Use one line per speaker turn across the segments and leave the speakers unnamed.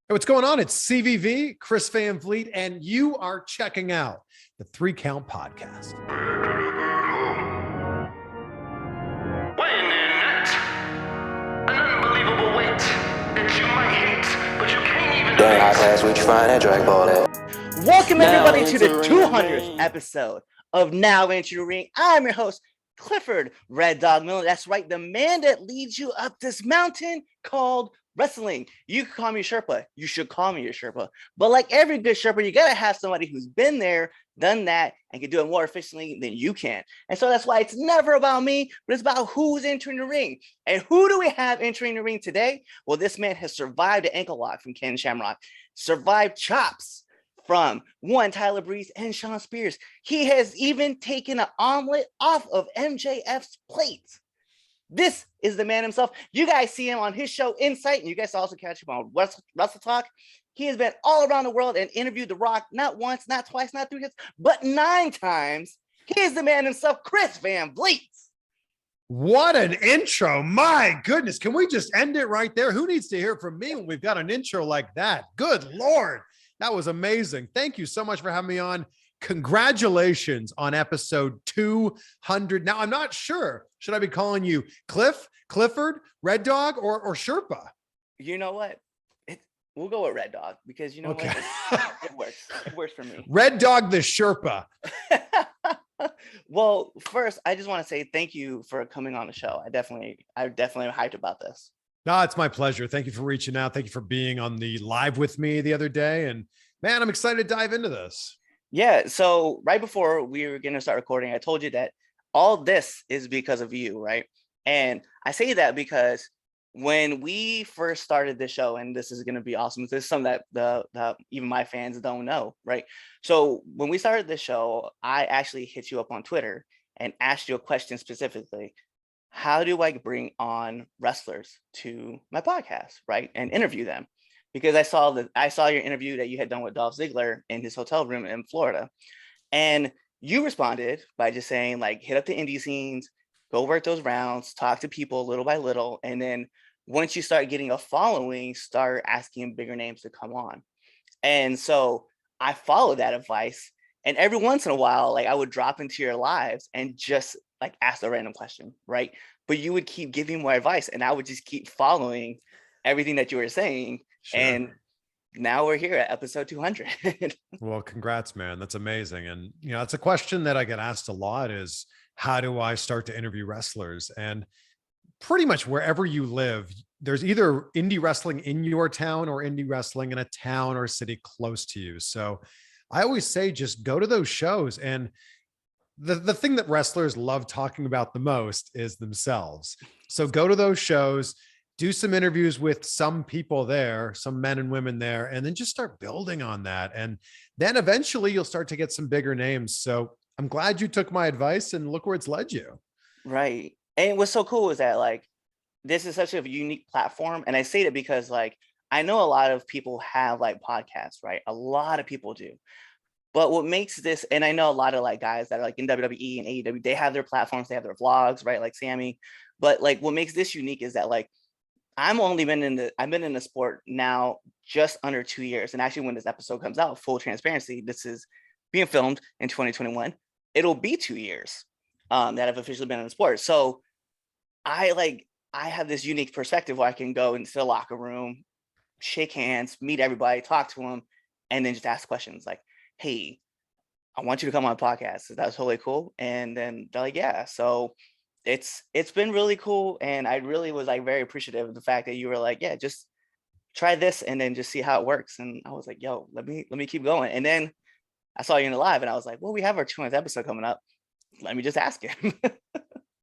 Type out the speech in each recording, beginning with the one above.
Hey, what's going on? It's CVV, Chris Van Vliet, and you are checking out the 3 Count Podcast.
Weighing in at an unbelievable weight that you might hate, but you can't even
Dang, high pass, we trying that drag ball that.
Welcome
Now
everybody to the
entering the
200th
ring.
episode of Now Enter the Ring. I'm your host, Clifford Red Dog Miller. That's right, the man that leads you up this mountain called wrestling. You can call me Sherpa. You should call me your Sherpa. But like every good Sherpa, you gotta have somebody who's been there, done that, and can do it more efficiently than you can. And so that's why it's never about me, but it's about who's entering the ring. And who do we have entering the ring today? Well, this man has survived an ankle lock from Ken Shamrock, survived chops from one Tyler Breeze and Sean Spears. He has even taken an omelet off of MJF's plate. This is the man himself. You guys see him on his show Insight, and you guys also catch him on Wrestle Talk. He has been all around the world and interviewed The Rock not once, not twice, not 3 times, but 9 times. He is the man himself, Chris Van Vliet.
What an intro. My goodness. Can we just end it right there? Who needs to hear from me when we've got an intro like that? Good Lord. That was amazing. Thank you so much for having me on. Congratulations on episode 200. Now, I'm not sure. Should I be calling you Cliff, Clifford, Red Dog, or Sherpa?
You know what? We'll go with Red Dog because you know
Okay.
what? It works. It works for me.
Red Dog the Sherpa.
Well, first, I just want to say thank you for coming on the show. I definitely am hyped about this.
No, it's my pleasure. Thank you for reaching out. Thank you for being on the live with me the other day. And man, I'm excited to dive into this.
Yeah, so right before we were going to start recording, I told you that all this is because of you, right? And I say that because when we first started this show, and this is going to be awesome, this is something that the even my fans don't know, right? So when we started this show, I actually hit you up on Twitter and asked you a question specifically. How do I bring on wrestlers to my podcast, right? And interview them? Because I saw your interview that you had done with Dolph Ziggler in his hotel room in Florida. And you responded by just saying, like, hit up the indie scenes, go work those rounds, talk to people little by little. And then once you start getting a following, start asking bigger names to come on. And so I followed that advice. And every once in a while, like I would drop into your lives and just like ask a random question, right? But you would keep giving more advice and I would just keep following everything that you were saying.
Sure.
And now we're here at episode 200.
Well, congrats, man. That's amazing. And, it's a question that I get asked a lot is, how do I start to interview wrestlers? And pretty much wherever you live, there's either indie wrestling in your town or indie wrestling in a town or a city close to you. So I always say, just go to those shows. And the thing that wrestlers love talking about the most is themselves. So go to those shows, do some interviews with some people there, some men and women there, and then just start building on that. And then eventually you'll start to get some bigger names. So I'm glad you took my advice and look where it's led you.
Right. And what's so cool is that like, this is such a unique platform. And I say that because like, I know a lot of people have like podcasts, right? A lot of people do. But what makes this, and I know a lot of like guys that are like in WWE and AEW, they have their platforms, they have their vlogs, right? Like Sammy. But like what makes this unique is that like, I've been in the sport now just under 2 years. And actually when this episode comes out, full transparency, this is being filmed in 2021. It'll be 2 years that I've officially been in the sport. So I have this unique perspective where I can go into the locker room, shake hands, meet everybody, talk to them, and then just ask questions like, hey, I want you to come on a podcast. Is that totally cool? And then they're like, yeah. So it's been really cool. And I really was like very appreciative of the fact that you were like, yeah, just try this and then just see how it works. And I was like, yo, let me keep going. And then I saw you in the live and I was like, well, we have our 200th episode coming up. Let me just ask him.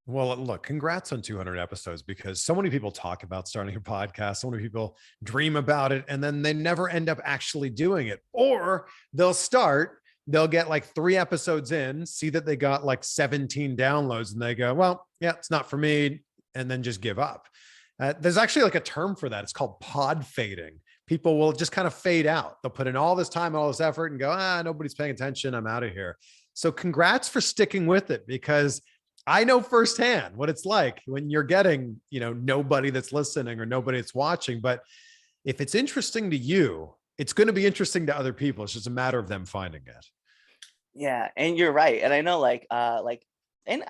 Well, look, congrats on 200 episodes, because so many people talk about starting a podcast. So many people dream about it and then they never end up actually doing it, or they'll get like 3 episodes in, see that they got like 17 downloads and they go, well, yeah, it's not for me. And then just give up. There's actually like a term for that. It's called pod fading. People will just kind of fade out. They'll put in all this time, all this effort and go, nobody's paying attention. I'm out of here. So congrats for sticking with it, because I know firsthand what it's like when you're getting, nobody that's listening or nobody that's watching. But if it's interesting to you, it's going to be interesting to other people. It's just a matter of them finding it.
Yeah, and you're right. And I know and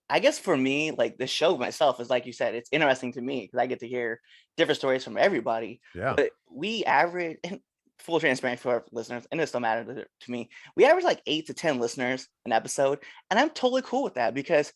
I guess for me, like the show myself is like you said, it's interesting to me because I get to hear different stories from everybody.
Yeah.
But we average, and full transparency for our listeners, and it still matters to me. We average like 8 to 10 listeners an episode, and I'm totally cool with that because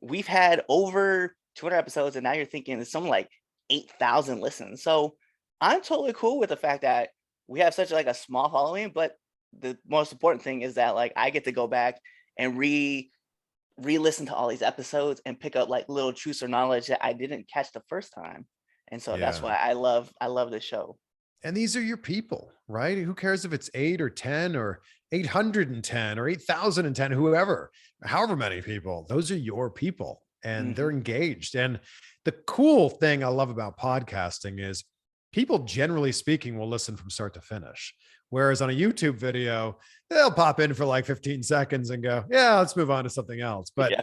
we've had over 200 episodes, and now you're thinking it's something like 8,000 listens. So I'm totally cool with the fact that we have such like a small following, but the most important thing is that like I get to go back and re-listen to all these episodes and pick up like little truths or knowledge that I didn't catch the first time. And so that's
Yeah.
why I love this show.
And these are your people, right? Who cares if it's 8 or 10 or 810 or 8,010, whoever, however many people, those are your people and they're
Mhm.
engaged. And the cool thing I love about podcasting is people, generally speaking, will listen from start to finish. Whereas on a YouTube video, they'll pop in for like 15 seconds and go, yeah, let's move on to something else. But
Yeah.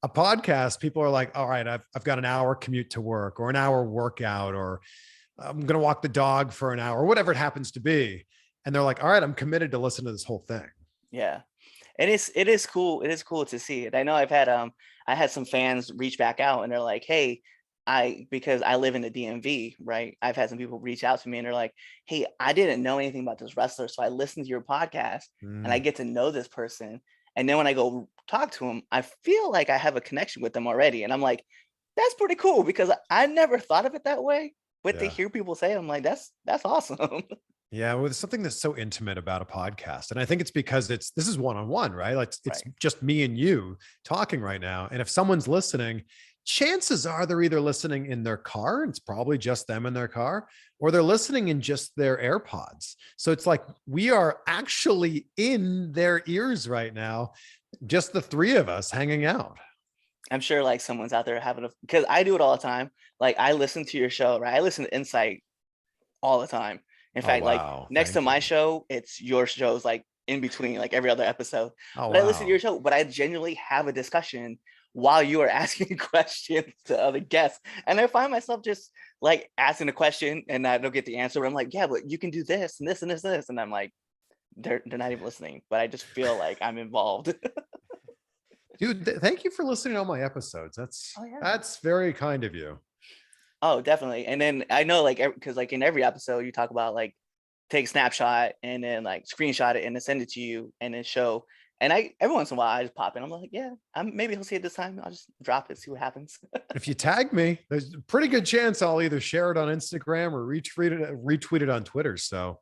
a podcast, people are like, all right, I've got an hour commute to work or an hour workout, or I'm going to walk the dog for an hour, whatever it happens to be. And they're like, all right, I'm committed to listen to this whole thing.
Yeah. And it is cool. It is cool to see it. I know I had some fans reach back out and they're like, hey, because I live in the DMV, right? I've had some people reach out to me and they're like, hey, I didn't know anything about this wrestler. So I listened to your podcast and I
Mm,
get to know this person. And then when I go talk to him, I feel like I have a connection with them already. And I'm like, that's pretty cool because I never thought of it that way. But to
yeah.
hear people say, it, I'm like, that's awesome.
Yeah, well, there's something that's so intimate about a podcast. And I think it's because this is one-on-one, right? Like it's
Right.
just me and you talking right now. And if someone's listening, chances are they're either listening in their car, and it's probably just them in their car, or they're listening in just their AirPods. So it's like we are actually in their ears right now, just the three of us hanging out.
I'm sure like someone's out there having because I do it all the time. Like I listen to your show, right? I listen to Insight all the time. In
Oh,
fact, like
wow.
next to
Thank
my
you.
show, it's your shows like in between, like every other episode.
Oh,
But I listen to your
wow.
show, but I genuinely have a discussion while you are asking questions to other guests. And I find myself just like asking a question and I don't get the answer. But I'm like, yeah, but you can do this and this and this and this. And I'm like, they're not even listening, but I just feel like I'm involved.
Dude, thank you for listening to all my episodes.
Oh yeah.
That's very kind of you.
Oh, definitely. And then I know like because like in every episode you talk about like take a snapshot and then like screenshot it and then send it to you and then show. And I every once in a while I just pop in. I'm like, yeah, maybe he'll see it this time. I'll just drop it, see what happens.
If you tag me, there's a pretty good chance I'll either share it on Instagram or retweet it on Twitter. So,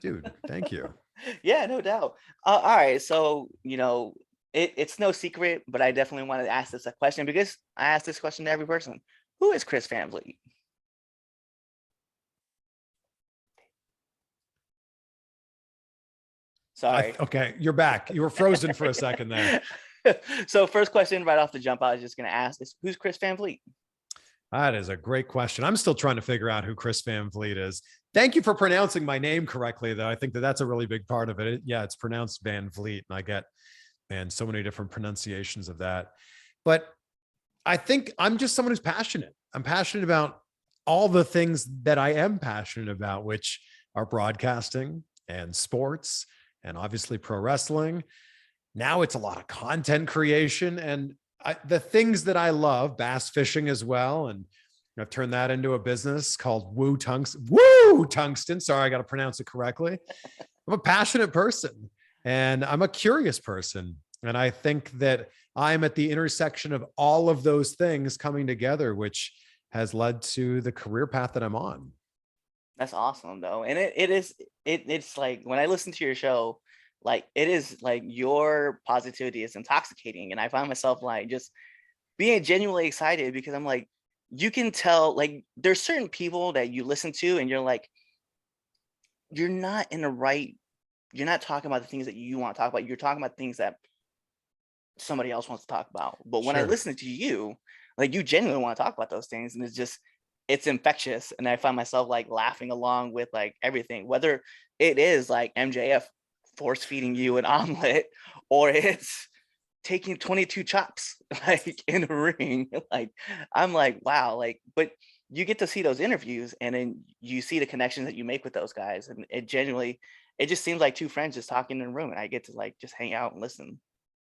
dude, thank you.
Yeah, no doubt. All right, so it's no secret, but I definitely wanted to ask this a question because I ask this question to every person. Who is Chris Van Vliet? Sorry.
Okay, you're back. You were frozen for a second there.
So first question right off the jump, I was just going to ask is who's Chris Van Vliet?
That is a great question. I'm still trying to figure out who Chris Van Vliet is. Thank you for pronouncing my name correctly, though. I think that's a really big part of it. Yeah, it's pronounced Van Vliet, and I get, man, so many different pronunciations of that. But I think I'm just someone who's passionate. I'm passionate about all the things that I am passionate about, which are broadcasting and sports and obviously pro wrestling. Now it's a lot of content creation and the things that I love, bass fishing as well. And I've turned that into a business called Woo Tungsten. Sorry, I got to pronounce it correctly. I'm a passionate person and I'm a curious person. And I think that I'm at the intersection of all of those things coming together, which has led to the career path that I'm on.
That's awesome though. And it's like when I listen to your show, like it is like your positivity is intoxicating. And I find myself like just being genuinely excited because I'm like, you can tell like there's certain people that you listen to and you're like, you're not in the right, you're not talking about the things that you want to talk about. You're talking about things that somebody else wants to talk about. But when I
Sure.
listen to you, like you genuinely want to talk about those things. And it's infectious. And I find myself like laughing along with like everything, whether it is like MJF force feeding you an omelet or it's taking 22 chops like in a ring. Like I'm like, wow, like, but you get to see those interviews, and then you see the connections that you make with those guys, and it just seems like two friends just talking in a room, and I get to like just hang out and listen.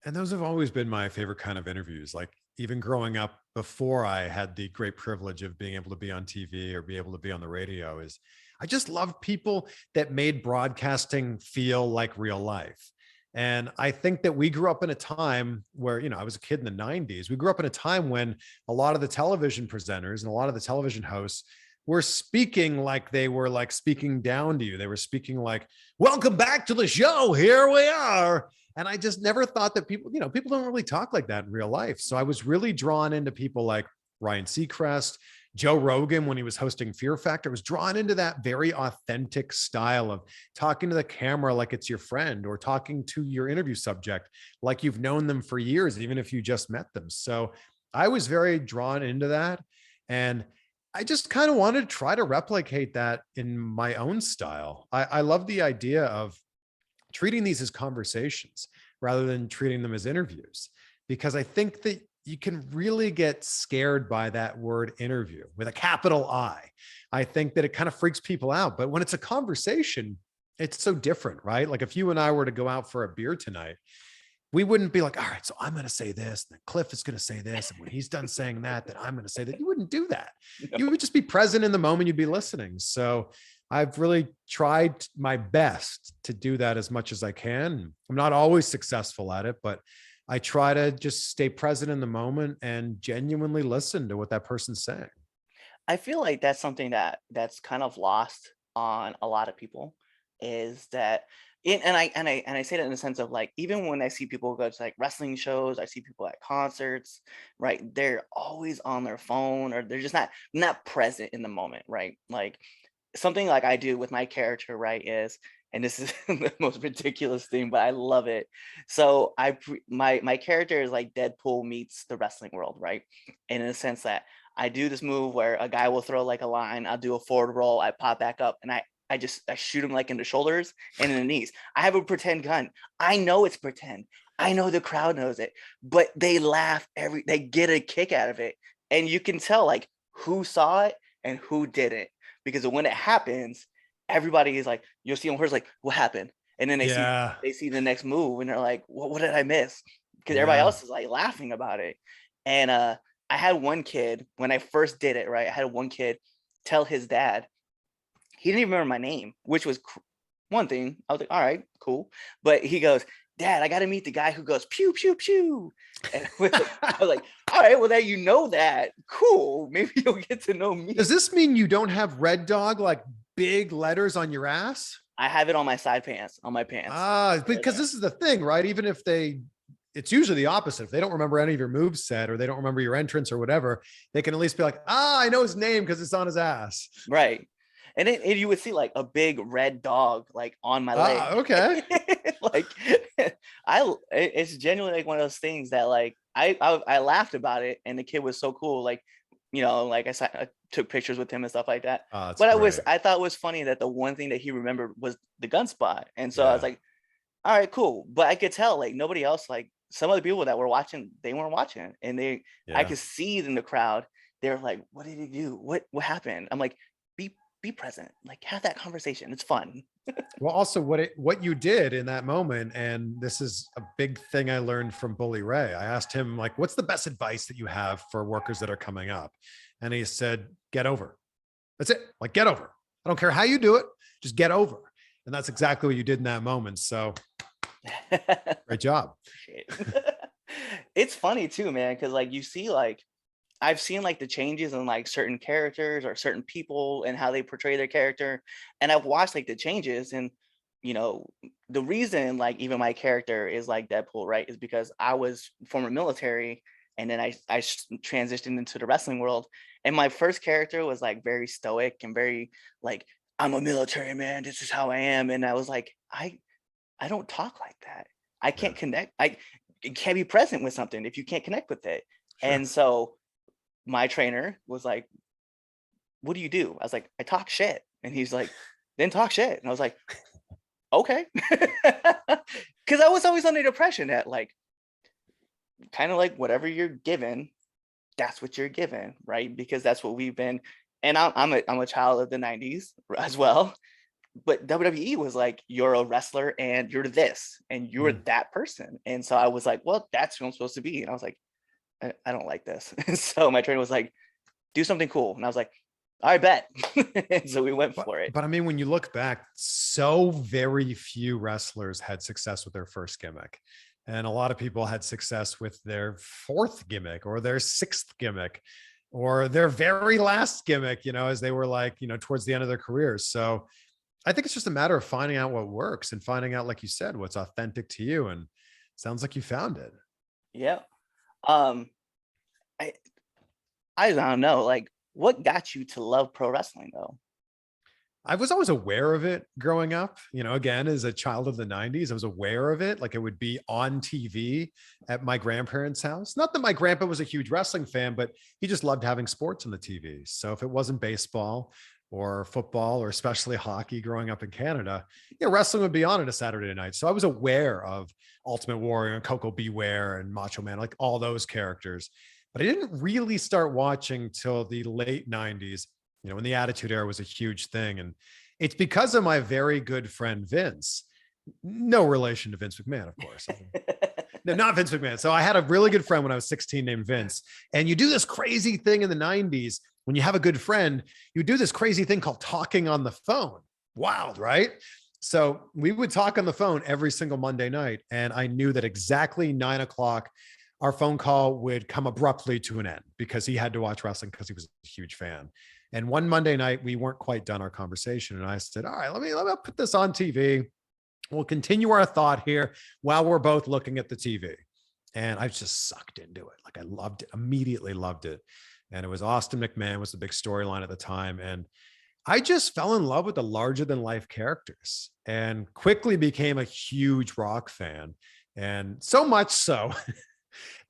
And those have always been my favorite kind of interviews. Like even growing up before I had the great privilege of being able to be on TV or be able to be on the radio is I just love people that made broadcasting feel like real life. And I think that we grew up in a time where, I was a kid in the 90s. We grew up in a time when a lot of the television presenters and a lot of the television hosts were speaking like they were like speaking down to you. They were speaking like, welcome back to the show. Here we are. And I just never thought that people, people don't really talk like that in real life. So I was really drawn into people like Ryan Seacrest, Joe Rogan, when he was hosting Fear Factor, was drawn into that very authentic style of talking to the camera like it's your friend, or talking to your interview subject like you've known them for years, even if you just met them. So I was very drawn into that. And I just kind of wanted to try to replicate that in my own style. I love the idea of treating these as conversations rather than treating them as interviews, because I think that you can really get scared by that word interview with a capital I. I think that it kind of freaks people out, but when it's a conversation, it's so different, right? Like if you and I were to go out for a beer tonight, we wouldn't be like, all right, so I'm going to say this, and then Cliff is going to say this. And when he's done saying that, then I'm going to say that. You wouldn't do that. You would just be present in the moment. You'd be listening. So I've really tried my best to do that as much as I can. I'm not always successful at it, but I try to just stay present in the moment and genuinely listen to what that person's saying.
I feel like that's something that's kind of lost on a lot of people, is that and I say that in the sense of like, even when I see people go to like wrestling shows, I see people at concerts, right? They're always on their phone, or they're just not present in the moment, right? Like something like I do with my character, right, is, and this is the most ridiculous thing, but I love it. So my character is like Deadpool meets the wrestling world, right? And in the sense that I do this move where a guy will throw like a line, I'll do a forward roll, I pop back up, and I shoot him like in the shoulders and in the knees. I have a pretend gun. I know it's pretend. I know the crowd knows it, but they laugh they get a kick out of it. And you can tell like who saw it and who didn't. Because when it happens, everybody is like, you'll see them who's like, what happened? And then
Yeah.
they see the next move and they're like, what did I miss? Because everybody
Yeah.
else is like laughing about it. And I had one kid when I first did it, right? I had one kid tell his dad, he didn't even remember my name, which was one thing. I was like, all right, cool. But he goes, Dad, I got to meet the guy who goes pew pew pew. And I was like, all right, well, that you know that, cool. Maybe you'll get to know me.
Does this mean you don't have Red Dog like big letters on your ass?
I have it on my side pants, on my pants.
Because this is the thing, right? Even if it's usually the opposite. If they don't remember any of your moves set, or they don't remember your entrance or whatever, they can at least be like, I know his name because it's on his ass.
Right. And then you would see like a big red dog like on my leg.
Okay.
Like it's genuinely like one of those things that like I laughed about it, and the kid was so cool. Like, like I took pictures with him and stuff like that. But I thought it was funny that the one thing that he remembered was the gun spot. And so I was like, all right, cool. But I could tell like nobody else, like some of the people that were watching, they weren't watching. And I could see it in the crowd. They're like, what did he do? What happened? I'm like, be present, like have that conversation. It's fun.
Well, also what you did in that moment, and this is a big thing I learned from Bully Ray. I asked him like, what's the best advice that you have for workers that are coming up? And he said, get over. That's it. Like, get over. I don't care how you do it. Just get over. And that's exactly what you did in that moment. So great job.
It's funny too, man. Cause like you see, like I've seen like the changes in like certain characters or certain people and how they portray their character. And I've watched like the changes, and the reason like even my character is like Deadpool, right, is because I was former military, and then I transitioned into the wrestling world. And my first character was like very stoic and very like, I'm a military man, this is how I am. And I was like, I don't talk like that. I can't connect. I can't be present with something if you can't connect with it. Sure. And so my trainer was like, what do you do? I was like, I talk shit. And he's like, then talk shit. And I was like, okay. Because I was always under the impression that like, kind of like whatever you're given, that's what you're given, right? Because that's what we've been and I'm a child of the 90s as well. But WWE was like, you're a wrestler and you're this and you're
Mm.
that person. And so I was like, well, that's who I'm supposed to be. And I was like, I don't like this. And so my trainer was like, do something cool. And I was like, I bet. And so we went for it.
But I mean, when you look back, so very few wrestlers had success with their first gimmick. And a lot of people had success with their fourth gimmick or their sixth gimmick or their very last gimmick, as they were like, towards the end of their careers. So I think it's just a matter of finding out what works and finding out, like you said, what's authentic to you. And sounds like you found it.
Yeah. Um, I I don't know, like what got you to love pro wrestling though?
I was always aware of it growing up. Again, as a child of the 90s, I was aware of it. Like it would be on TV at my grandparents' house. Not that my grandpa was a huge wrestling fan, but he just loved having sports on the TV. So if it wasn't baseball or football or especially hockey growing up in Canada, wrestling would be on at a Saturday night. So I was aware of Ultimate Warrior and Coco Beware and Macho Man, like all those characters. But I didn't really start watching till the late 90s, when the Attitude Era was a huge thing. And it's because of my very good friend, Vince. No relation to Vince McMahon, of course. No, not Vince McMahon. So I had a really good friend when I was 16 named Vince. And you do this crazy thing in the 90s. When you have a good friend, you do this crazy thing called talking on the phone. Wild, right? So we would talk on the phone every single Monday night. And I knew that exactly 9:00, our phone call would come abruptly to an end because he had to watch wrestling because he was a huge fan. And one Monday night, we weren't quite done our conversation. And I said, all right, let me put this on TV. We'll continue our thought here while we're both looking at the TV. And I just sucked into it. Like I loved it, immediately loved it. And it was Austin McMahon was the big storyline at the time. And I just fell in love with the larger than life characters and quickly became a huge Rock fan. And so much so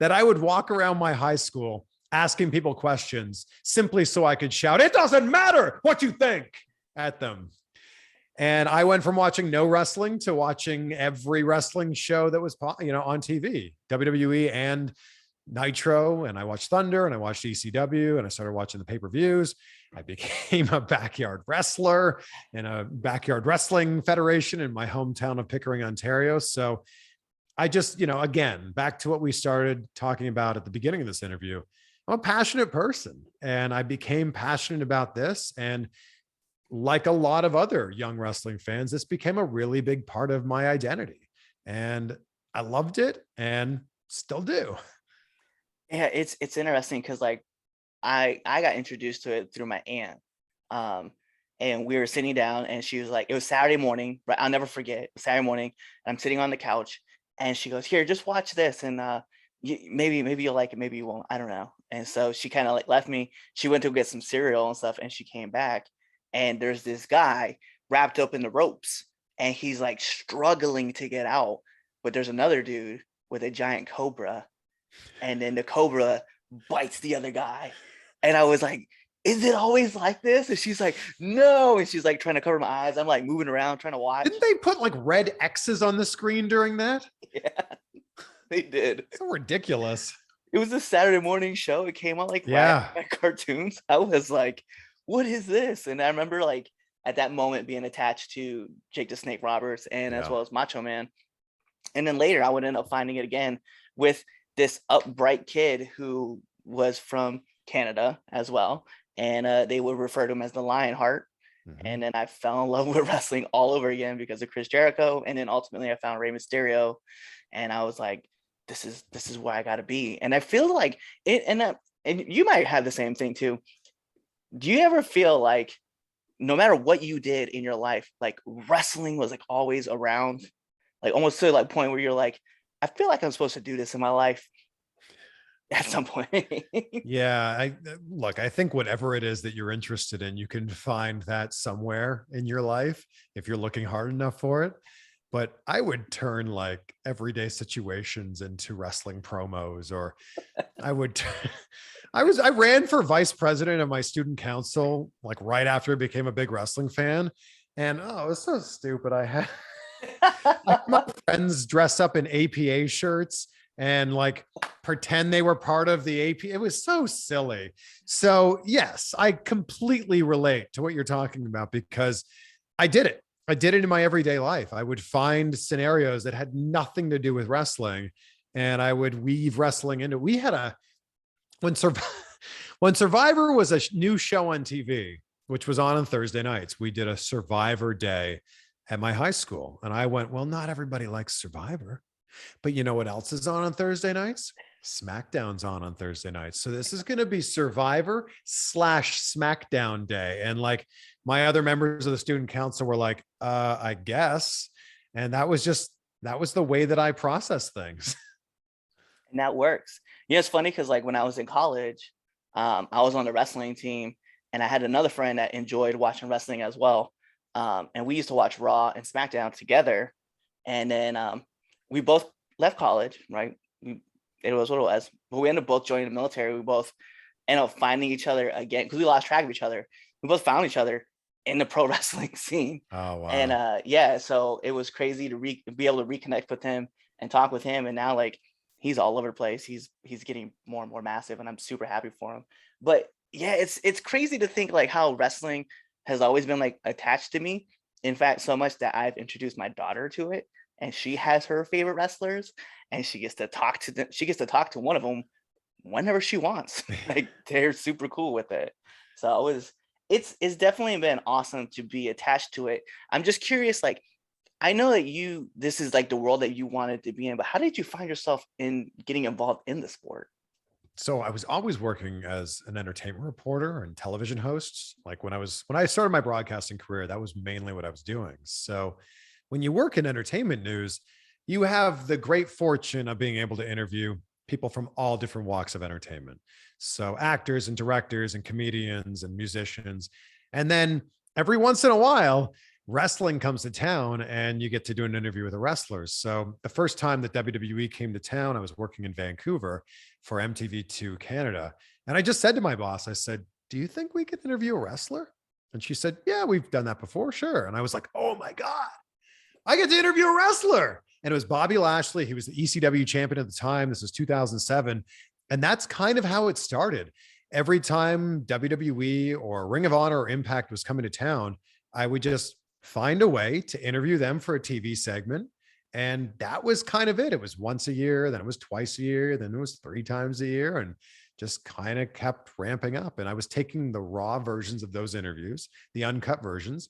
that I would walk around my high school asking people questions simply so I could shout, "It doesn't matter what you think," at them. And I went from watching no wrestling to watching every wrestling show that was, on TV, WWE and Nitro. And I watched Thunder and I watched ECW and I started watching the pay-per-views. I became a backyard wrestler in a backyard wrestling federation in my hometown of Pickering, Ontario. So I just, again, back to what we started talking about at the beginning of this interview, I'm a passionate person and I became passionate about this. And like a lot of other young wrestling fans, this became a really big part of my identity. And I loved it and still do.
Yeah, it's interesting because like I got introduced to it through my aunt. And we were sitting down and she was like, it was Saturday morning, right? I'll never forget it. Saturday morning, and I'm sitting on the couch and she goes, "Here, just watch this. And maybe you'll like it, maybe you won't. I don't know." And so she kind of like left me. She went to get some cereal and stuff, and she came back, and there's this guy wrapped up in the ropes, and he's like struggling to get out. But there's another dude with a giant cobra, and then the cobra bites the other guy. And I was like, "Is it always like this?" And she's like, "No." And she's like trying to cover my eyes. I'm like moving around trying to watch.
Didn't they put like red X's on the screen during that?
Yeah, they did.
So ridiculous.
It was a Saturday morning show. It came on like right
Yeah.
after my cartoons. I was like, what is this? And I remember like at that moment being attached to Jake the Snake Roberts and as
Yeah.
well as Macho Man. And then later I would end up finding it again with this upright kid who was from Canada as well. And they would refer to him as the Lionheart.
Mhm.
And then I fell in love with wrestling all over again because of Chris Jericho. And then ultimately I found Rey Mysterio. And I was like, this is where I gotta be. And I feel like it, and you might have the same thing too. Do you ever feel like no matter what you did in your life, like wrestling was like always around, like almost to like point where you're like, I feel like I'm supposed to do this in my life at some point?
Yeah. I think whatever it is that you're interested in, you can find that somewhere in your life if you're looking hard enough for it. But I would turn like everyday situations into wrestling promos, or I would, I ran for vice president of my student council, like right after I became a big wrestling fan. And oh, it was so stupid. I had my friends dress up in APA shirts and like pretend they were part of the AP. It was so silly. So yes, I completely relate to what you're talking about because I did it. I did it in my everyday life. I would find scenarios that had nothing to do with wrestling and I would weave wrestling into. We had a when when Survivor was a new show on TV, which was on Thursday nights, we did a Survivor day at my high school. And I went, well, not everybody likes Survivor, but you know what else is on Thursday nights? SmackDown's on Thursday nights. So this is going to be Survivor / SmackDown day. And like my other members of the student council were like, I guess. And that was the way that I process things.
And that works. You know, it's funny because like when I was in college, I was on the wrestling team and I had another friend that enjoyed watching wrestling as well. And we used to watch Raw and SmackDown together. And then we both left college, right? It was what it was. But we ended up both joining the military. We both ended up finding each other again because we lost track of each other. We both found each other in the pro wrestling scene.
Oh, wow.
And yeah, so it was crazy to be able to reconnect with him and talk with him. And now like he's all over the place. He's getting more and more massive, and I'm super happy for him. But yeah, it's crazy to think like how wrestling has always been like attached to me. In fact, so much that I've introduced my daughter to it, and she has her favorite wrestlers, and she gets to talk to them. She gets to talk to one of them whenever she wants. Like they're super cool with it. So it's definitely been awesome to be attached to it. I'm just curious, like I know that this is like the world that you wanted to be in, but how did you find yourself in getting involved in the sport?
So I was always working as an entertainment reporter and television host. Like when I started my broadcasting career, that was mainly what I was doing. So when you work in entertainment news, you have the great fortune of being able to interview people from all different walks of entertainment. So actors and directors and comedians and musicians. And then every once in a while, wrestling comes to town and you get to do an interview with the wrestlers. So the first time that WWE came to town, I was working in Vancouver for MTV2 Canada. And I just said to my boss, I said, do you think we could interview a wrestler? And she said, yeah, we've done that before. Sure. And I was like, oh my God, I get to interview a wrestler. And it was Bobby Lashley. He was the ECW champion at the time. This was 2007. And that's kind of how it started. Every time WWE or Ring of Honor or Impact was coming to town, I would just find a way to interview them for a TV segment. And that was kind of it. It was once a year, then it was twice a year, then it was 3 times a year, and just kind of kept ramping up. And I was taking the raw versions of those interviews, the uncut versions,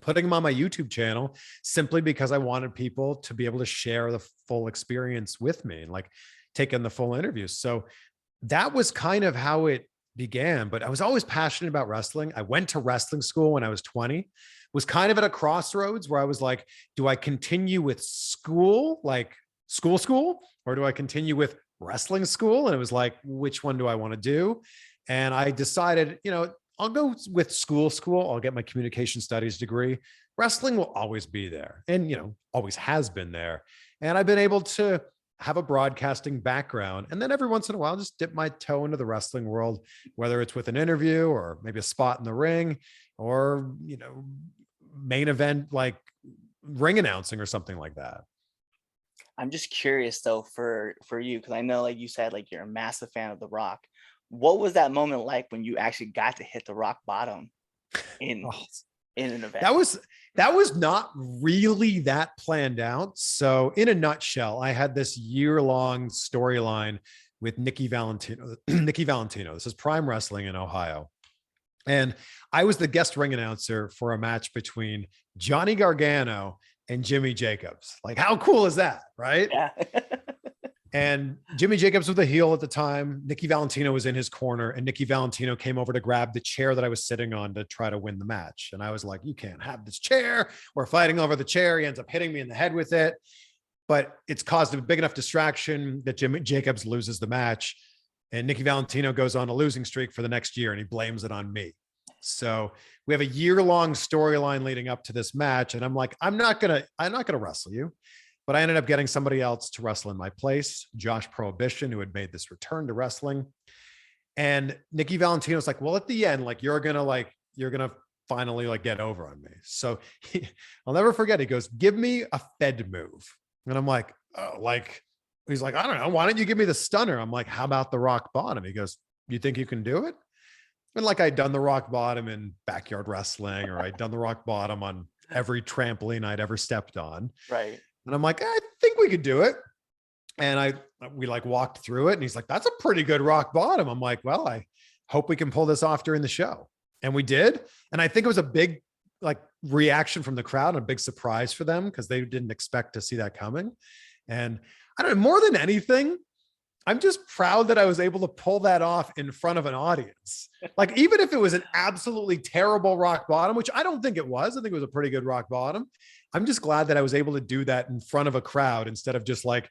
putting them on my YouTube channel simply because I wanted people to be able to share the full experience with me and like taking the full interviews. So that was kind of how it began. But I was always passionate about wrestling. I went to wrestling school when I was 20, was kind of at a crossroads where I was like, do I continue with school, like school, or do I continue with wrestling school? And it was like, which one do I want to do? And I decided, I'll go with school. I'll get my communication studies degree. Wrestling will always be there and, always has been there. And I've been able to have a broadcasting background. And then every once in a while, just dip my toe into the wrestling world, whether it's with an interview or maybe a spot in the ring or, main event, like ring announcing or something like that.
I'm just curious though, for you, because I know like you said, like you're a massive fan of The Rock. What was that moment like when you actually got to hit the rock bottom in an event? That was not really that planned out. So in a nutshell, I had this year-long storyline with Nikki Valentino. This is Prime Wrestling in Ohio. And I was the guest ring announcer for a match between Johnny Gargano and Jimmy Jacobs. Like, how cool is that, right? Yeah.
And Jimmy Jacobs was the heel at the time. Nikki Valentino was in his corner, and Nikki Valentino came over to grab the chair that I was sitting on to try to win the match. And I was like, you can't have this chair. We're fighting over the chair. He ends up hitting me in the head with it. But it's caused a big enough distraction that Jimmy Jacobs loses the match. And Nikki Valentino goes on a losing streak for the next year, and he blames it on me. So we have a year-long storyline leading up to this match. And I'm like, I'm not gonna wrestle you. But I ended up getting somebody else to wrestle in my place, Josh Prohibition, who had made this return to wrestling. And Nikki Valentino's like, well, at the end, like, you're gonna finally like get over on me. So I'll never forget. He goes, give me a Fed move. And I'm like, oh, like he's like, I don't know. Why don't you give me the stunner? I'm like, how about the rock bottom? He goes, you think you can do it? And like I'd done the rock bottom in backyard wrestling, or I'd done the rock bottom on every trampoline I'd ever stepped on.
Right.
And I'm like, I think we could do it. And we like walked through it, and he's like, that's a pretty good rock bottom. I'm like, well, I hope we can pull this off during the show. And we did. And I think it was a big like reaction from the crowd and a big surprise for them because they didn't expect to see that coming. And I don't know, more than anything, I'm just proud that I was able to pull that off in front of an audience. Like, even if it was an absolutely terrible rock bottom, which I don't think it was, I think it was a pretty good rock bottom. I'm just glad that I was able to do that in front of a crowd instead of just like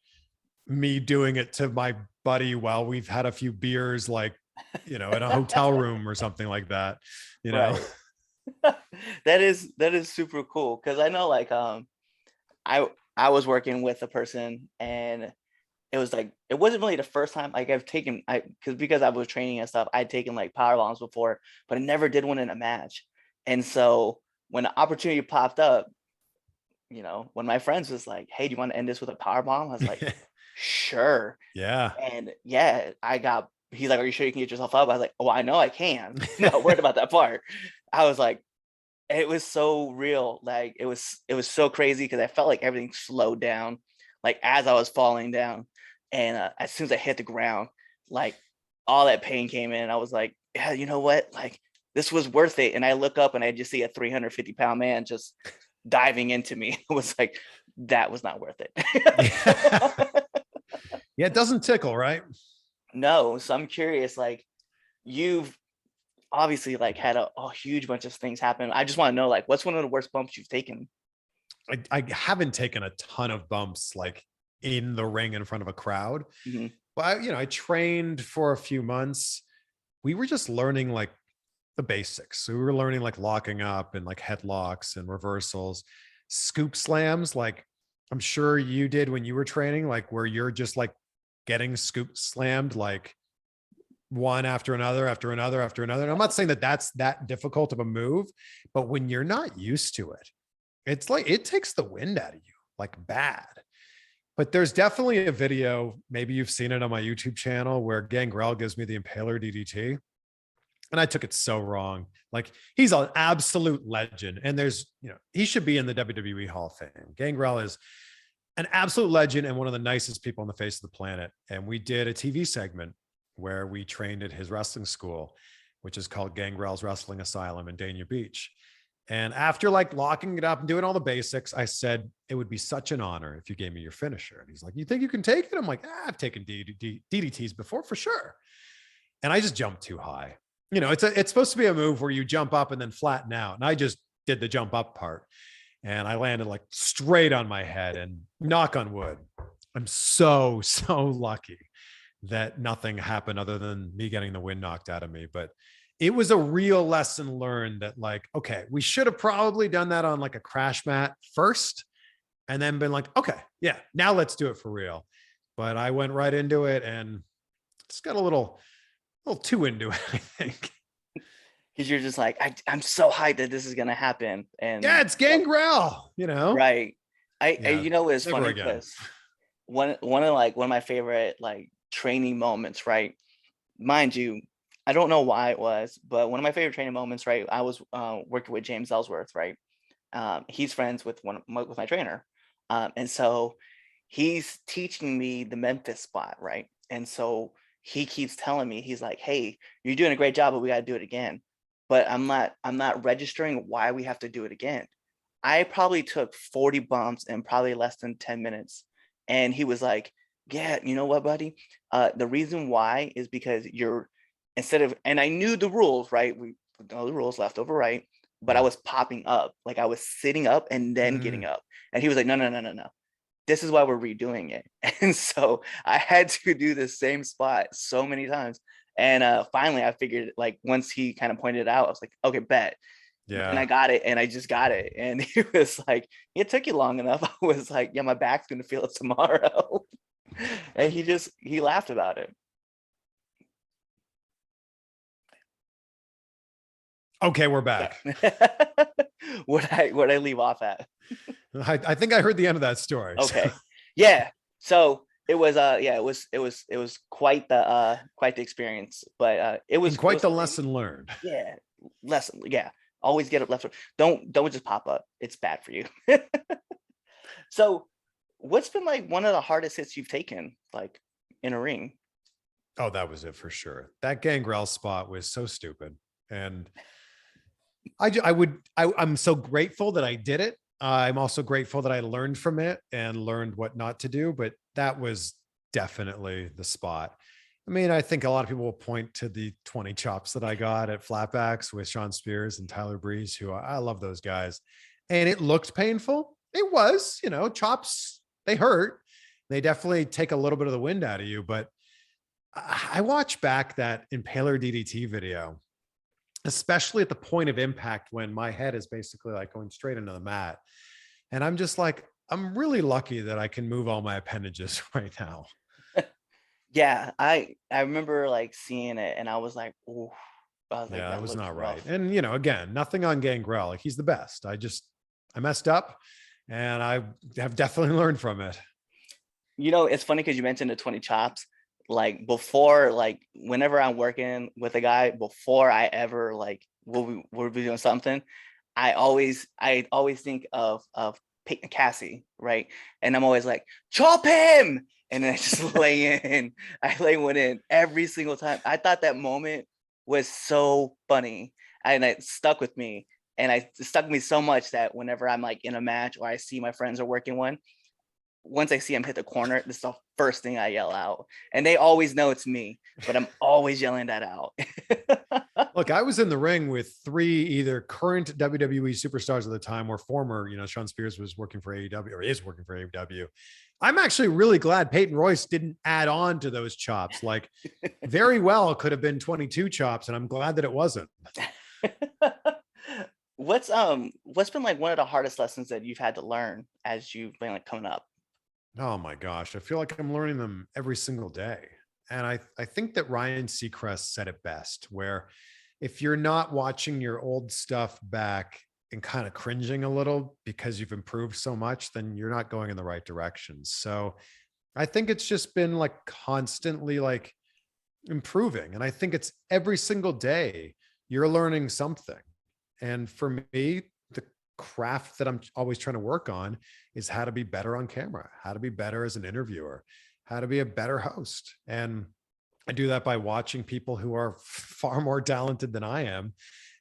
me doing it to my buddy while we've had a few beers, like, you know, in a hotel room or something like that, you know?
Right. that is super cool. Cause I know like, I was working with a person, and it was like, it wasn't really the first time like I've taken, because I was training and stuff, I'd taken like power bombs before, but I never did one in a match. And so when the opportunity popped up, you know, when my friends was like, hey, do you want to end this with a power bomb? I was like, sure.
Yeah.
And yeah, he's like, are you sure you can get yourself up? I was like, oh, I know I can. I'm not worried about that part. I was like, it was so real. Like it was so crazy because I felt like everything slowed down, like as I was falling down. And as soon as I hit the ground, like all that pain came in. I was like, yeah, you know what? Like this was worth it. And I look up and I just see a 350-pound man just diving into me. It was like, that was not worth it.
Yeah, it doesn't tickle, right?
No. So I'm curious, like you've obviously like had a huge bunch of things happen. I just want to know, like, what's one of the worst bumps you've taken?
I haven't taken a ton of bumps like in the ring in front of a crowd.
Mhm.
But I trained for a few months. We were just learning like the basics. So we were learning like locking up and like headlocks and reversals, scoop slams. Like I'm sure you did when you were training, like where you're just like getting scoop slammed, like one after another, after another, after another. And I'm not saying that that's that difficult of a move, but when you're not used to it, it's like, it takes the wind out of you, like bad. But there's definitely a video, maybe you've seen it on my YouTube channel, where Gangrel gives me the Impaler DDT. And I took it so wrong. Like he's an absolute legend. And there's, you know, he should be in the WWE Hall of Fame. Gangrel is an absolute legend and one of the nicest people on the face of the planet. And we did a TV segment where we trained at his wrestling school, which is called Gangrel's Wrestling Asylum in Dania Beach. And after like locking it up and doing all the basics, I said, it would be such an honor if you gave me your finisher. And he's like, you think you can take it? I'm like, I've taken DDTs before for sure. And I just jumped too high. You know, it's supposed to be a move where you jump up and then flatten out. And I just did the jump up part. And I landed like straight on my head, and knock on wood, I'm so lucky that nothing happened other than me getting the wind knocked out of me. But it was a real lesson learned that like, okay, we should have probably done that on like a crash mat first and then been like, okay, yeah, now let's do it for real. But I went right into it and just got a little too into it, I think.
Because you're just like, I'm so hyped that this is gonna happen. And
yeah, it's Gangrel, you know?
right. I
Yeah,
you know, it's
never
funny
again.
because one of my favorite like training moments, right? Mind you, I don't know why it was, but one of my favorite training moments, right? I was working with James Ellsworth, right? He's friends with with my trainer, and so he's teaching me the Memphis spot, right? And so he keeps telling me, he's like, "Hey, you're doing a great job, but we got to do it again." But I'm not registering why we have to do it again. I probably took 40 bumps in probably less than 10 minutes, and he was like, "Yeah, you know what, buddy? The reason why is because you're instead of," and I knew the rules, right? We know the rules, left over right, but I
Yeah.
was popping up, like I was sitting up and then getting
Mm.
up, and he was like, "No, no, no, no, no. This is why we're redoing it." And so I had to do the same spot so many times. And finally I figured, like once he kind of pointed it out, I was like, okay, bet. And
Yeah.
I got it, and I just got it. And he was like, it took you long enough. I was like, yeah, my back's gonna feel it tomorrow. And he laughed about it.
Okay, we're back.
Would I leave off at?
I think I heard the end of that story. So,
Okay. Yeah. So It was yeah, it was quite the experience, but
And
it
quite
was
the
crazy.
lesson learned.
Yeah, lesson. Yeah, always get it left. Don't just pop up. It's bad for you. So, what's been like one of the hardest hits you've taken, like in a ring?
Oh, that was it for sure. That Gangrel spot was so stupid. And I'm so grateful that I did it. I'm also grateful that I learned from it and learned what not to do, but that was definitely the spot. I mean, I think a lot of people will point to the 20 chops that I got at Flatbacks with Sean Spears and Tyler Breeze, who I love those guys. And it looked painful. It was, chops, they hurt. They definitely take a little bit of the wind out of you. But I watched back that Impaler DDT video, especially at the point of impact when my head is basically like going straight into the mat. And I'm just like, I'm really lucky that I can move all my appendages right now.
Yeah, I remember like seeing it, and I was like, "Ooh," I was like,
Yeah, it
"That
was
looks
not right.
rough."
And, again, nothing on Gangrel. Like he's the best. I messed up and I have definitely learned from it.
It's funny because you mentioned the 20 chops. Like before, like whenever I'm working with a guy, before I ever like we'll be doing something, I always think of Peyton Cassie, right? And I'm always like, chop him, and then I just lay in. I lay one in every single time. I thought that moment was so funny, and it stuck with me. And it stuck me so much that whenever I'm like in a match or I see my friends are working one, once I see him hit the corner, this is the first thing I yell out. And they always know it's me, but I'm always yelling that out.
Look, I was in the ring with three either current WWE superstars at the time or former, Sean Spears was working for AEW or is working for AEW. I'm actually really glad Peyton Royce didn't add on to those chops. Like very well could have been 22 chops, and I'm glad that it wasn't.
What's been like one of the hardest lessons that you've had to learn as you've been like coming up?
Oh my gosh. I feel like I'm learning them every single day. And I think that Ryan Seacrest said it best, where if you're not watching your old stuff back and kind of cringing a little because you've improved so much, then you're not going in the right direction. So I think it's just been like constantly like improving. And I think it's every single day you're learning something. And for me, the craft that I'm always trying to work on is how to be better on camera, how to be better as an interviewer, how to be a better host. And I do that by watching people who are far more talented than I am.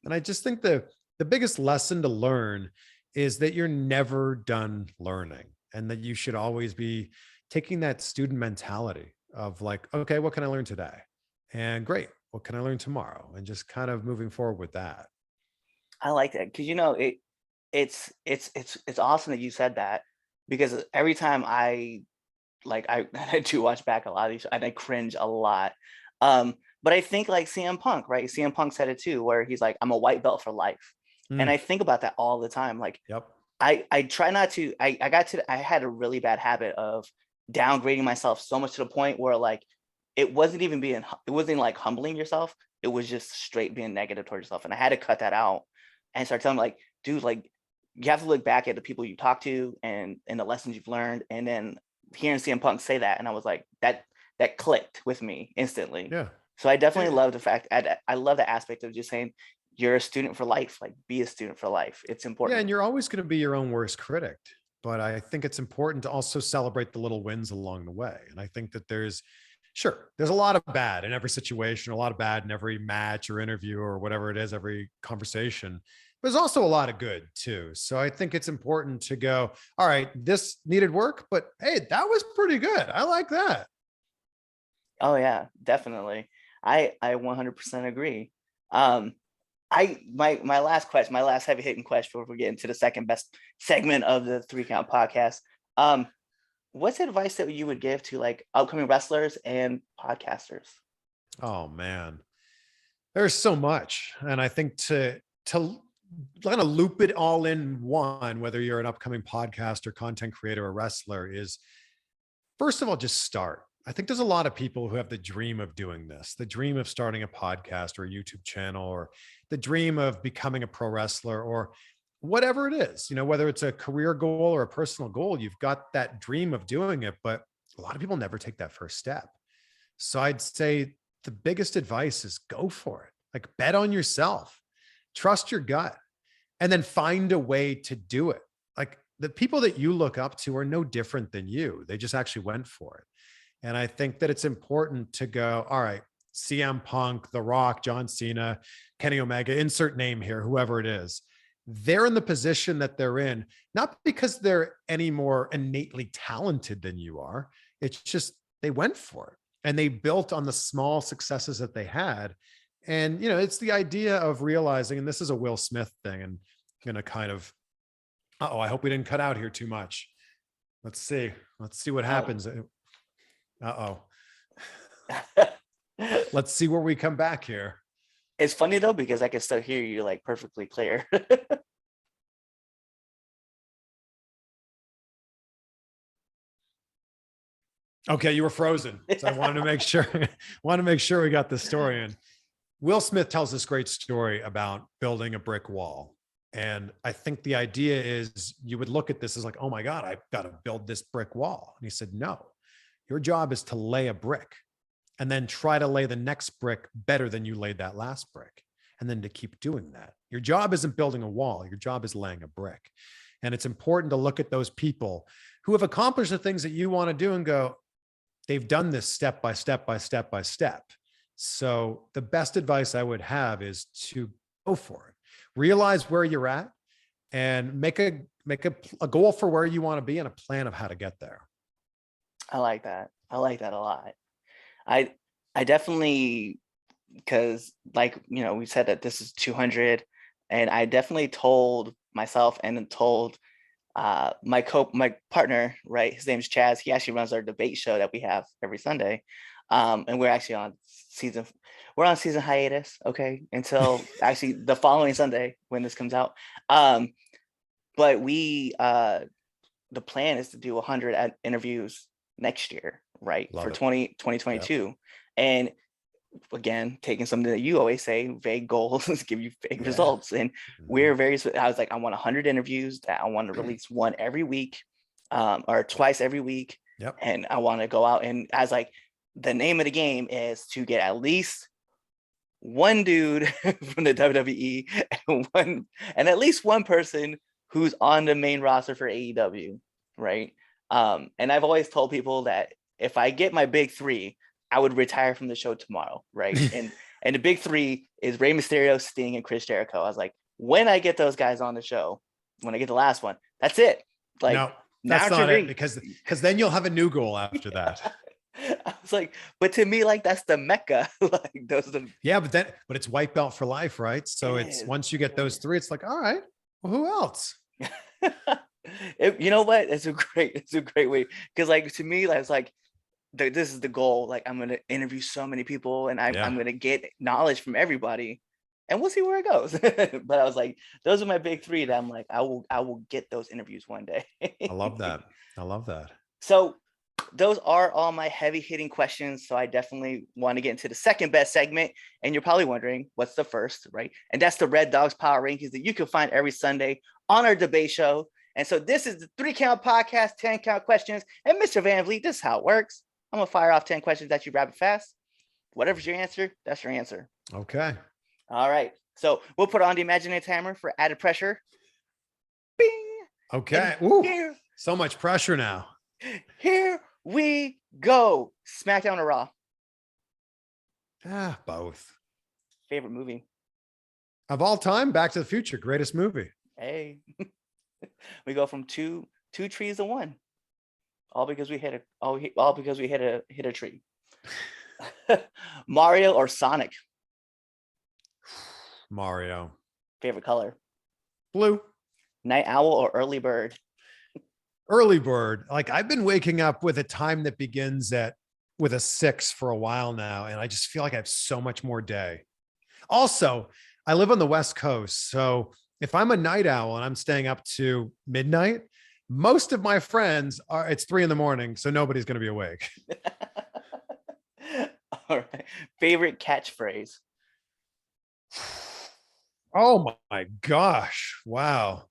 And I just think the biggest lesson to learn is that you're never done learning and that you should always be taking that student mentality of like, okay, what can I learn today? And great, what can I learn tomorrow? And just kind of moving forward with that.
I like that because it's awesome that you said that, because every time I do watch back a lot of these and I cringe a lot. But I think like CM Punk, right? CM Punk said it too, where he's like, I'm a white belt for life. And
Mm,
I think about that all the time. Like
yep.
I try not to, I had a really bad habit of downgrading myself so much to the point where like it wasn't like humbling yourself. It was just straight being negative towards yourself. And I had to cut that out and start telling like, dude, like you have to look back at the people you talk to and the lessons you've learned. And then hearing CM Punk say that, and I was like, that clicked with me instantly.
Yeah.
So I definitely love the fact, I love the aspect of just saying you're a student for life, like be a student for life. It's
Yeah,
important.
and you're always going to be your own worst critic. But I think it's important to also celebrate the little wins along the way. And I think that there's a lot of bad in every situation, a lot of bad in every match or interview or whatever it is, every conversation. But there's also a lot of good too. So I think it's important to go, all right, this needed work, but hey, that was pretty good. I like that.
Oh yeah, definitely. I 100% agree. Um, my last question, my last heavy hitting question before we get into the second best segment of the Three Count podcast. Um, what's advice that you would give to like upcoming wrestlers and podcasters?
Oh man, there's so much. And I think to kind of loop it all in one, whether you're an upcoming podcaster, content creator, or wrestler, is first of all, just start. I think there's a lot of people who have the dream of doing this, the dream of starting a podcast or a YouTube channel, or the dream of becoming a pro wrestler or whatever it is, whether it's a career goal or a personal goal, you've got that dream of doing it. But a lot of people never take that first step. So I'd say the biggest advice is go for it. Like, bet on yourself, trust your gut, and then find a way to do it. Like, the people that you look up to are no different than you. They just actually went for it. And I think that it's important to go, all right, CM Punk, The Rock, John Cena, Kenny Omega, insert name here, whoever it is. They're in the position that they're in, not because they're any more innately talented than you are. It's just they went for it and they built on the small successes that they had. And, it's the idea of realizing, and this is a Will Smith thing, and I'm going to kind of, I hope we didn't cut out here too much. Let's see what happens. Let's see where we come back here.
It's funny though, because I can still hear you like perfectly clear.
Okay, you were frozen. So I wanted to make sure we got the story in. Will Smith tells this great story about building a brick wall. And I think the idea is you would look at this as like, oh my God, I've got to build this brick wall. And he said, no, your job is to lay a brick and then try to lay the next brick better than you laid that last brick. And then to keep doing that. Your job isn't building a wall. Your job is laying a brick. And it's important to look at those people who have accomplished the things that you want to do and go, they've done this step by step by step by step. So the best advice I would have is to go for it. Realize where you're at and make a goal for where you want to be and a plan of how to get there.
I like that. I like that a lot. I definitely, because like, we said that this is 200, and I definitely told myself and told my partner, right? His name's Chaz. He actually runs our debate show that we have every Sunday. And we're actually on season hiatus, okay, until actually the following Sunday when this comes out. But we the plan is to do 100 interviews next year, right?
Love
for
it.
2022.
Yep.
And again, taking something that you always say, vague goals give you vague results. And we're I was like, I want 100 interviews that I want to release one every week, or twice every week.
Yep.
And I want to go out, and as like, the name of the game is to get at least one dude from the WWE and at least one person who's on the main roster for AEW, right? And I've always told people that if I get my big three, I would retire from the show tomorrow, right? and the big three is Rey Mysterio, Sting, and Chris Jericho. I was like, when I get those guys on the show, when I get the last one, that's it. Like,
no, that's not it, because then you'll have a new goal after that.
I was like, but to me, like, that's the mecca. Like, those are
but it's white belt for life, right? So it's once you get those three, it's like, all right, well, who else?
You know what? It's a great way, because like, to me, it's like, this is the goal. Like, I'm gonna interview so many people, and I'm gonna get knowledge from everybody, and we'll see where it goes. But I was like, those are my big three that I'm like, I will get those interviews one day.
I love that.
So those are all my heavy hitting questions. So I definitely want to get into the second best segment. And you're probably wondering, what's the first, right? And that's the Red Dogs Power Rankings that you can find every Sunday on our debate show. And so this is the 3 Count Podcast, 10 count questions. And Mr. Van Vliet, this is how it works. I'm going to fire off 10 questions at you rapid fast. Whatever's your answer, that's your answer.
Okay.
All right. So we'll put on the imaginary timer for added pressure. Bing.
Okay. So much pressure now.
Here we go. SmackDown or Raw?
Both.
Favorite movie
of all time? Back to the Future, greatest movie.
Hey, we go from two trees to one, all because we hit a tree. Mario or Sonic?
Mario.
Favorite color?
Blue.
Night owl or early bird?
Early bird. Like, I've been waking up with a time that begins with a 6 for a while now. And I just feel like I have so much more day. Also, I live on the West Coast. So if I'm a night owl and I'm staying up to midnight, most of my friends it's 3 a.m. So nobody's going to be awake.
All right. Favorite catchphrase?
Oh my gosh. Wow.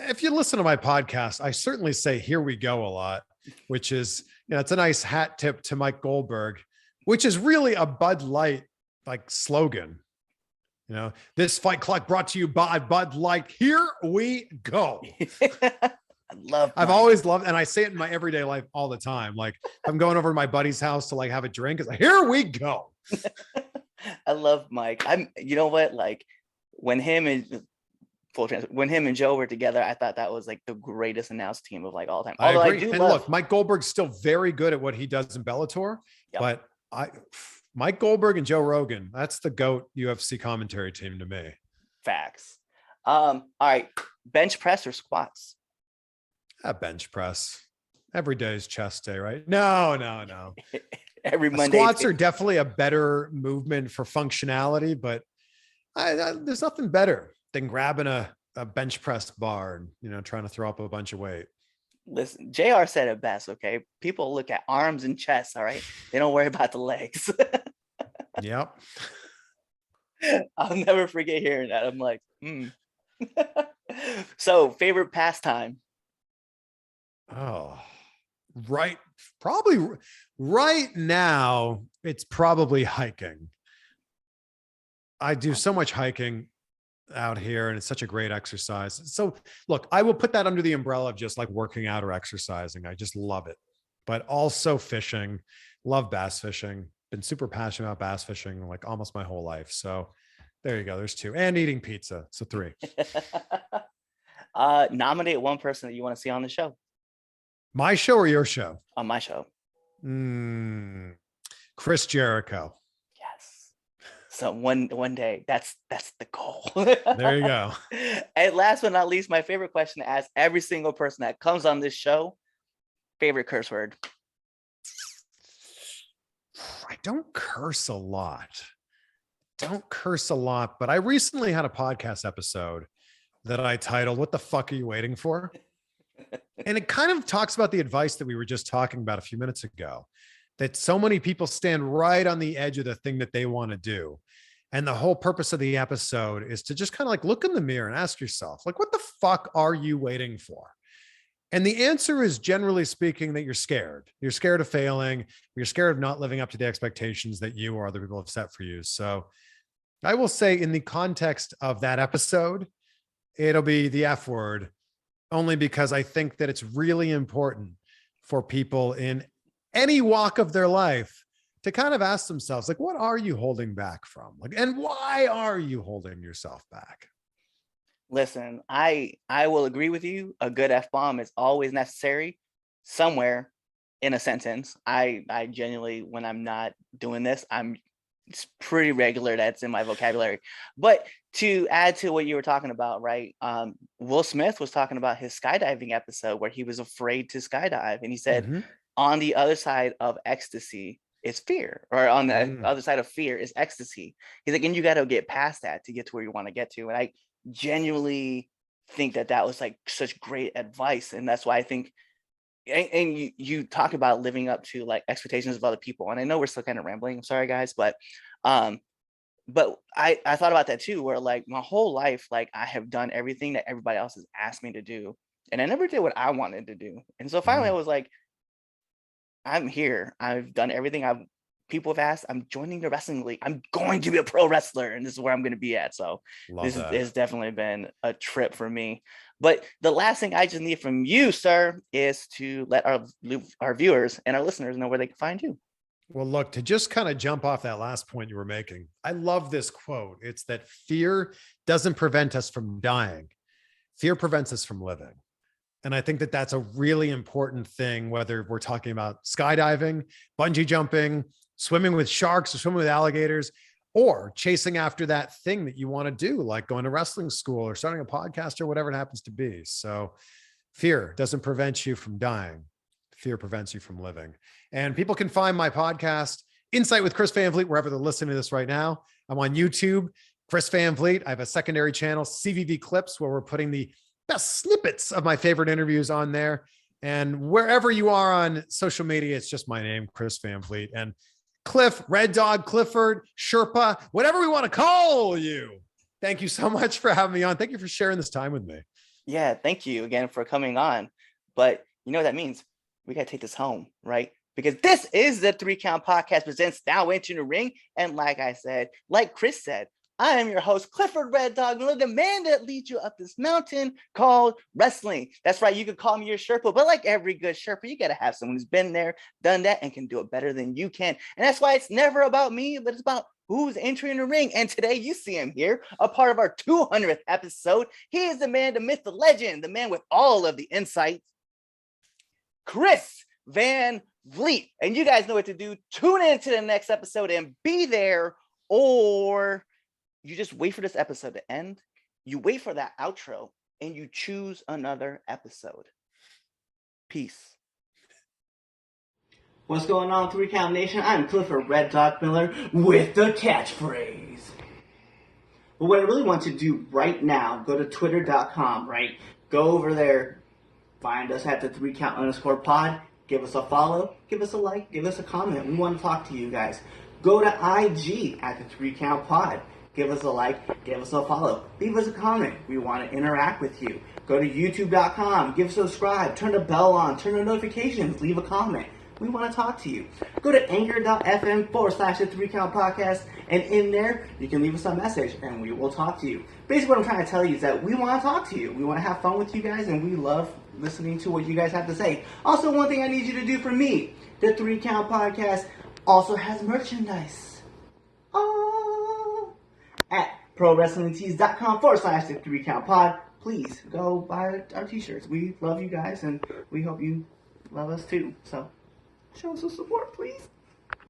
If you listen to my podcast, I certainly say, here we go a lot, which is, it's a nice hat tip to Mike Goldberg, which is really a Bud Light like slogan. This Fight Club brought to you by Bud Light. Here we go. I've always loved, and I say it in my everyday life all the time. Like I'm going over to my buddy's house to like have a drink. It's like, here we go.
I love Mike. You know what? Like when him and Joe were together, I thought that was like the greatest announced team of like all time.
Although I agree. And look, Mike Goldberg's still very good at what he does in Bellator, but Mike Goldberg and Joe Rogan, that's the GOAT UFC commentary team to me.
Facts. All right. Bench press or squats?
Bench press. Every day is chest day, right? No.
Every Monday.
Squats are definitely a better movement for functionality, but there's nothing better than grabbing a bench press bar and, trying to throw up a bunch of weight.
Listen, JR said it best, okay? People look at arms and chests, all right? They don't worry about the legs.
Yep.
I'll never forget hearing that. I'm like, So, favorite pastime?
Oh, right. Probably right now, it's probably hiking. I do so much hiking out here and it's such a great exercise. So look, I will put that under the umbrella of just like working out or exercising. I just love it, but also fishing, love bass fishing, been super passionate about bass fishing like almost my whole life. So there you go. There's 2 and eating pizza. So 3.
Nominate one person that you want to see on the show.
My show or your show?
On my show.
Chris Jericho.
So one day, that's the goal.
There you go.
And last but not least, my favorite question to ask every single person that comes on this show: favorite curse word?
I don't curse a lot. But I recently had a podcast episode that I titled "What the fuck are you waiting for?" And it kind of talks about the advice that we were just talking about a few minutes ago, that so many people stand right on the edge of the thing that they want to do. And the whole purpose of the episode is to just kind of like look in the mirror and ask yourself, like, what the fuck are you waiting for? And the answer is, generally speaking, that you're scared. You're scared of failing. You're scared of not living up to the expectations that you or other people have set for you. So I will say, in the context of that episode, it'll be the F word, only because I think that it's really important for people in any walk of their life to kind of ask themselves, like, what are you holding back from? Like, and why are you holding yourself back?
Listen, I will agree with you. A good F-bomb is always necessary somewhere in a sentence. I genuinely, when I'm not doing this, it's pretty regular that's in my vocabulary. But to add to what you were talking about, right? Will Smith was talking about his skydiving episode where he was afraid to skydive. And he said, on the other side of ecstasy is fear, or on the other side of fear is ecstasy. He's like, and you got to get past that to get to where you want to get to. And I genuinely think that was like such great advice. And that's why I think, and you talk about living up to like expectations of other people. And I know we're still kind of rambling. I'm sorry, guys, but I thought about that too, where like my whole life, like I have done everything that everybody else has asked me to do. And I never did what I wanted to do. And so finally I was like, I'm here. I've done everything people have asked. I'm joining the wrestling league. I'm going to be a pro wrestler, and this is where I'm going to be at. So this has definitely been a trip for me. But the last thing I just need from you, sir, is to let our viewers and our listeners know where they can find you.
Well, look, to just kind of jump off that last point you were making, I love this quote. It's that fear doesn't prevent us from dying. Fear prevents us from living. And I think that that's a really important thing, whether we're talking about skydiving, bungee jumping, swimming with sharks or swimming with alligators, or chasing after that thing that you want to do, like going to wrestling school or starting a podcast or whatever it happens to be. So fear doesn't prevent you from dying. Fear prevents you from living. And people can find my podcast, Insight with Chris Van Vliet, wherever they're listening to this right now. I'm on YouTube, Chris Van Vliet. I have a secondary channel, CVV Clips, where we're putting the best snippets of my favorite interviews on there. And wherever you are on social media, it's just my name, Chris Van Vliet. And Cliff, Red Dog, Clifford, Sherpa, whatever we want to call you. Thank you so much for having me on. Thank you for sharing this time with me.
Yeah, thank you again for coming on. But you know what that means? We got to take this home, right? because this is the 3 Count Podcast presents Now Entering the Ring. And like I said, like Chris said, I am your host, Clifford Red Dog Miller, the man that leads you up this mountain called wrestling. That's right, you could call me your Sherpa, but like every good Sherpa, you got to have someone who's been there, done that, and can do it better than you can. And that's why it's never about me, but it's about who's entering the ring. And today you see him here, a part of our 200th episode. He is the man, the myth, the legend, the man with all of the insights, Chris Van Vliet. And you guys know what to do. Tune in to the next episode and be there, or you just wait for this episode to end. You wait for that outro and you choose another episode. Peace. What's going on, 3 Count Nation? I'm Clifford Red Dog Miller with the catchphrase. But what I really want to do right now, go to twitter.com, right? Go over there, find us at the 3 Count _ pod. Give us a follow, give us a like, give us a comment. We want to talk to you guys. Go to IG at the 3 Count pod. Give us a like, give us a follow, leave us a comment. We want to interact with you. Go to youtube.com, give subscribe, turn the bell on, turn the notifications, leave a comment. We want to talk to you. Go to anchor.fm / the 3 Count Podcast, and in there, you can leave us a message, and we will talk to you. Basically, what I'm trying to tell you is that we want to talk to you. We want to have fun with you guys, and we love listening to what you guys have to say. Also, one thing I need you to do for me, the 3 Count Podcast also has merchandise. At prowrestlingtees.com / the 3 Count Pod. Please go buy our t-shirts. We love you guys, and we hope you love us too. So show us some support, please.